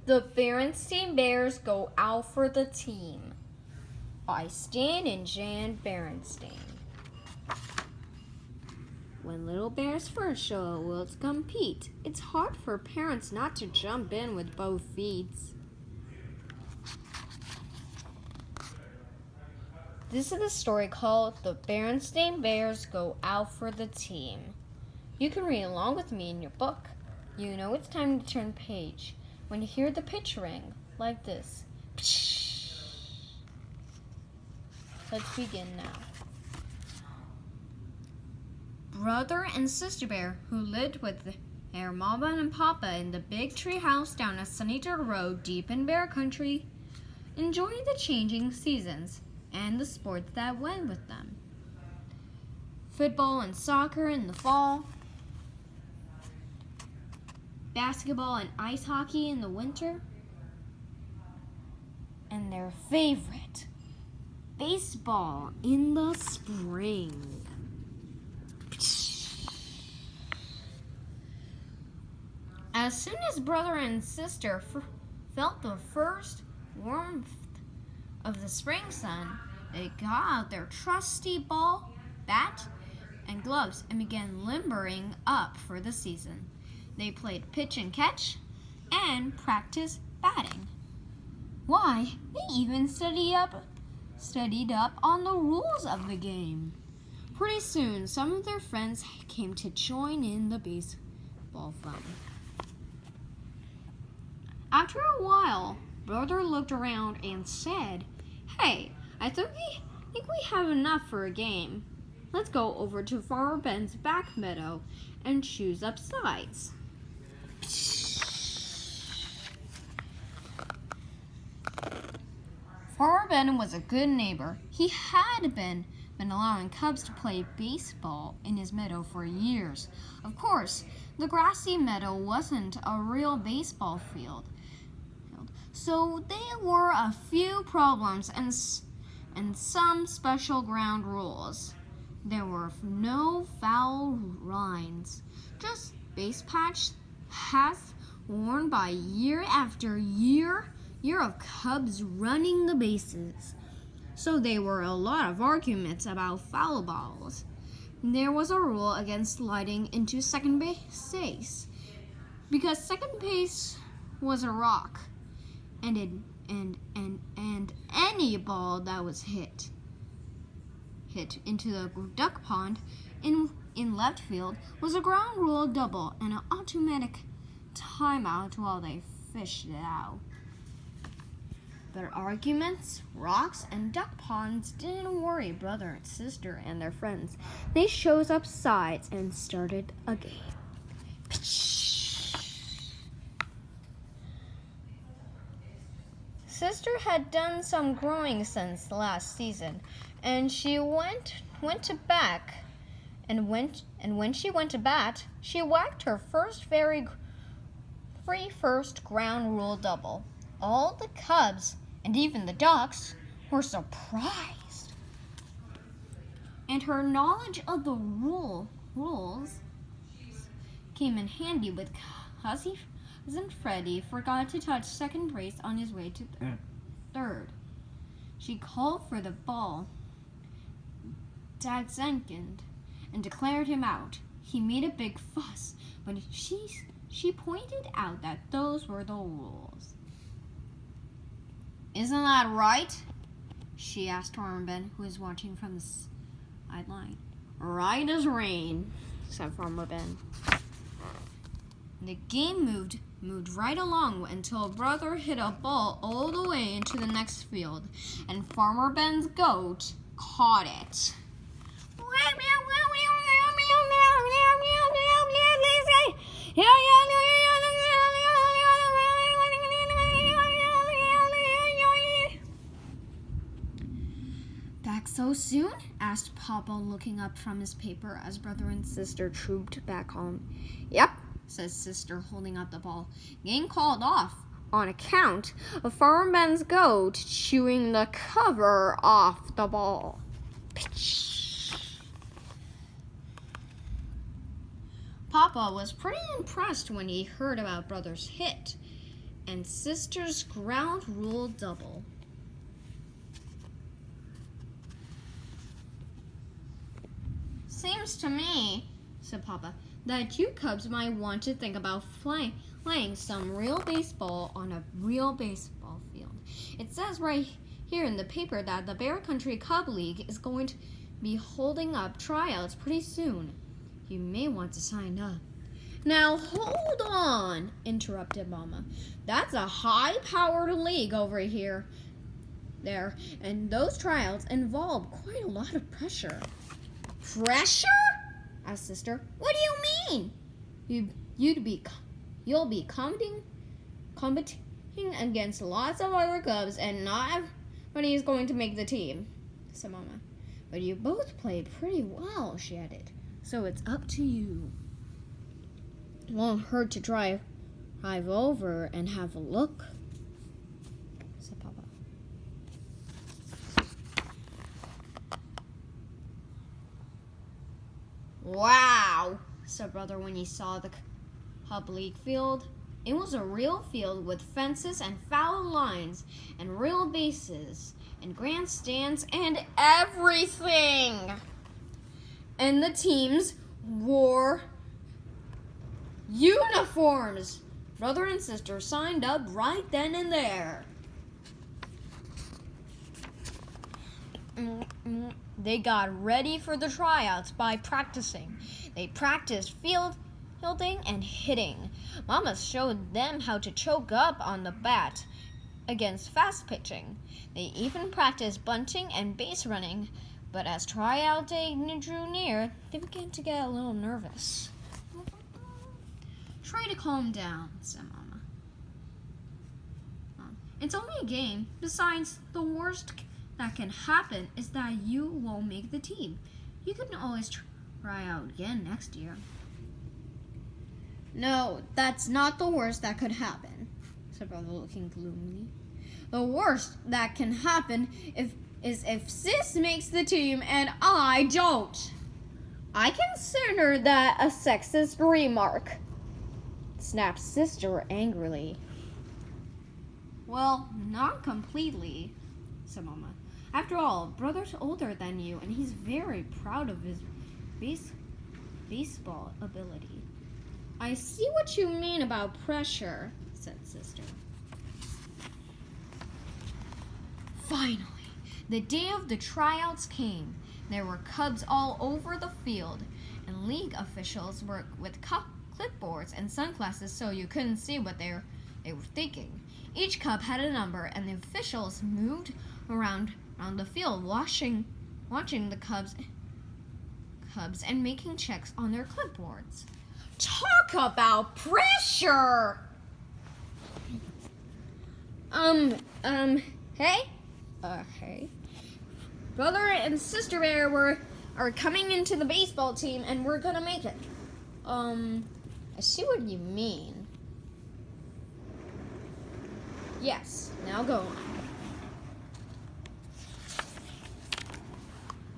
The Berenstain Bears Go Out for the Team by Stan and Jan Berenstain. When little bears first show a will to compete, it's hard for parents not to jump in with both feet. This is a story called The Berenstain Bears Go Out for the Team. You can read along with me in your book. You know it's time to turn page when you hear the pitch ring, like this. Let's begin now. Brother and sister bear, who lived with their mama and papa in the big tree house down a sunny dirt road deep in bear country, enjoyed the changing seasons and the sports that went with them. Football and soccer in the fall, basketball and ice hockey in the winter, and their favorite, baseball in the spring. As soon as brother and sister felt the first warmth of the spring sun, they got out their trusty ball, bat, and gloves and began limbering up for the season. They played pitch and catch and practiced batting. Why, they even studied up on the rules of the game. Pretty soon, some of their friends came to join in the baseball fun. After a while, brother looked around and said, "Hey, I think we have enough for a game. Let's go over to Farmer Ben's back meadow and choose up sides." Farmer Ben was a good neighbor. He had been allowing cubs to play baseball in his meadow for years. Of course, the grassy meadow wasn't a real baseball field, so there were a few problems and some special ground rules. There were no foul lines, just base paths worn by year after year of cubs running the bases. So there were a lot of arguments about foul balls. There was a rule against sliding into second base because second base was a rock, and any ball that was hit into the duck pond in left field was a ground rule double and an automatic timeout while they fished it out. But arguments, rocks, and duck ponds didn't worry brother and sister and their friends. They chose up sides and started a game. Sister had done some growing since last season, and she went to back. And when she went to bat, she whacked her first ground rule double. All the cubs and even the ducks were surprised. And her knowledge of the rules came in handy with cousin Freddie forgot to touch second base on his way to third. She called for the ball, Dad second, and declared him out. He made a big fuss, but she pointed out that those were the rules. "Isn't that right?" she asked Farmer Ben, who was watching from the sideline. "Right as rain," said Farmer Ben. The game moved right along until brother hit a ball all the way into the next field, and Farmer Ben's goat caught it. "Back so soon?" asked Papa, looking up from his paper as brother and sister trooped back home. "Yep," says sister, holding up the ball. "Game called off on account of Farmer Ben's goat chewing the cover off the ball." Papa was pretty impressed when he heard about brother's hit. and sister's ground rule double. Seems to me, said Papa, that you cubs might want to think about playing some real baseball on a real baseball field. It says right here in the paper that the Bear Country Cub League is going to be holding up tryouts pretty soon. You may want to sign up. Now hold on, interrupted Mama. That's a high-powered league over here. There, and those tryouts involve quite a lot of pressure. Pressure? asked Sister. What do you mean? You'll be competing against lots of other cubs, and not everybody is going to make the team, said Mama. But you both played pretty well, she added. So it's up to you. It won't hurt to drive over and have a look, said Papa. Wow, said Brother when he saw the Cub League field. It was a real field with fences and foul lines and real bases and grandstands and everything. And the teams wore uniforms. Brother and sister signed up right then and there. They got ready for the tryouts by practicing. They practiced fielding and hitting. Mama showed them how to choke up on the bat against fast pitching. They even practiced bunting and base running. But as tryout day drew near, they began to get a little nervous. Try to calm down, said Mama. It's only a game. Besides, the worst that can happen is that you won't make the team. You can always try out again next year. No, that's not the worst that could happen, said Brother, looking gloomily. The worst that can happen is if Sis makes the team and I don't. I consider that a sexist remark, snapped Sister angrily. Well, not completely, said Mama. After all, Brother's older than you, and he's very proud of his baseball ability. I see what you mean about pressure, said Sister. Finally, the day of the tryouts came. There were cubs all over the field, and league officials were with clipboards and sunglasses so you couldn't see what they were thinking. Each cub had a number, and the officials moved around the field watching the cubs and making checks on their clipboards. Talk about pressure! Hey? Brother and Sister Bear are coming into the baseball team, and we're gonna make it. I see what you mean. Yes, now go on.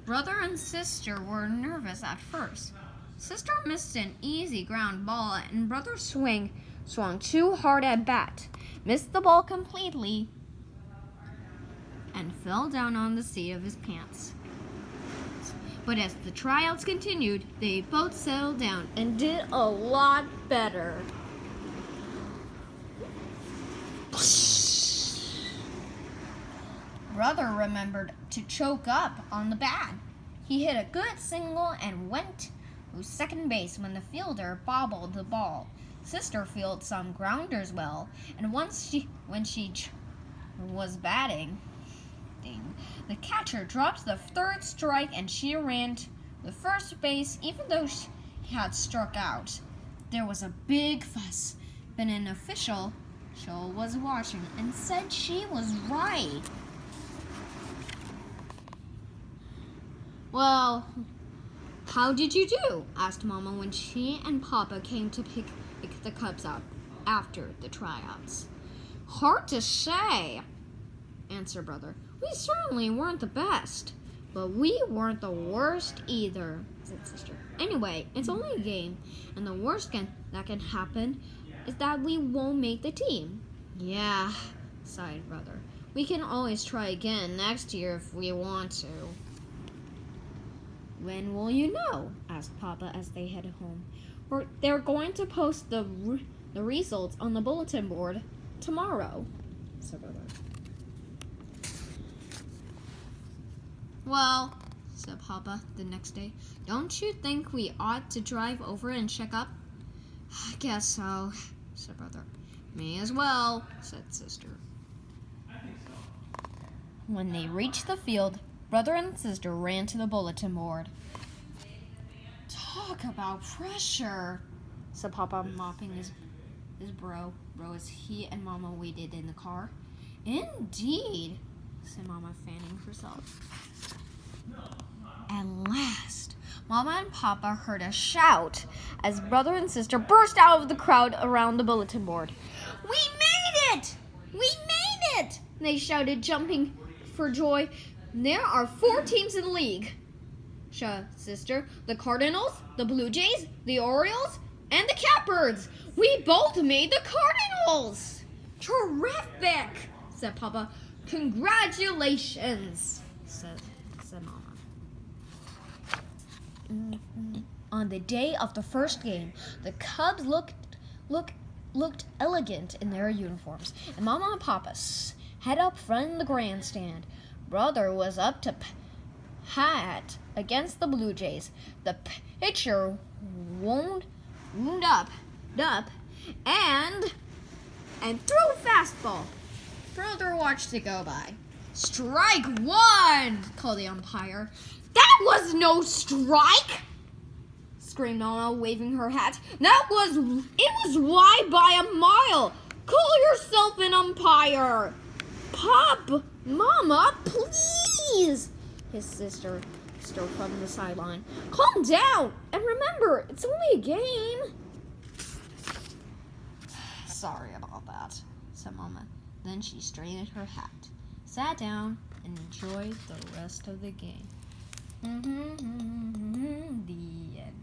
Brother and Sister were nervous at first. Sister missed an easy ground ball, and Brother swung too hard at bat, missed the ball completely, and fell down on the seat of his pants. But as the tryouts continued, they both settled down and did a lot better. Brother remembered to choke up on the bat. He hit a good single and went to second base when the fielder bobbled the ball. Sister fielded some grounders well, and when she was batting, the catcher dropped the third strike and she ran to the first base even though she had struck out. There was a big fuss, but an official was watching and said she was right. Well, how did you do? Asked Mama when she and Papa came to pick the cubs up after the tryouts. Hard to say, answered Brother. We certainly weren't the best, but we weren't the worst either, said Sister. Anyway, it's only a game, and the worst that can happen is that we won't make the team. Yeah, sighed Brother. We can always try again next year if we want to. When will you know? Asked Papa as they headed home. They're going to post the results on the bulletin board tomorrow, said Brother. Well, said Papa the next day, don't you think we ought to drive over and check up? I guess so, said Brother. Me as well, said Sister. When they reached the field, Brother and Sister ran to the bulletin board. Talk about pressure, said Papa, mopping his brow as he and Mama waited in the car. Indeed, said Mama, fanning herself. At last, Mama and Papa heard a shout as Brother and Sister burst out of the crowd around the bulletin board. We made it! We made it! They shouted, jumping for joy. There are 4 teams in the league, Sister. The Cardinals, the Blue Jays, the Orioles, and the Catbirds. We both made the Cardinals! Terrific, said Papa. Congratulations, said Mama. On the day of the first game, the Cubs looked elegant in their uniforms, and Mama and Papa head up front in the grandstand. Brother was up to hat against the Blue Jays. The pitcher wound up and threw a fastball. Brother watched it go by. Strike 1, called the umpire. That was no strike, screamed Mama, waving her hat. It was wide by a mile. Call yourself an umpire. Mama, please, his sister spoke from the sideline. Calm down, and remember, it's only a game. Sorry about that, said Mama. Then she straightened her hat, sat down, and enjoyed the rest of the game. The end.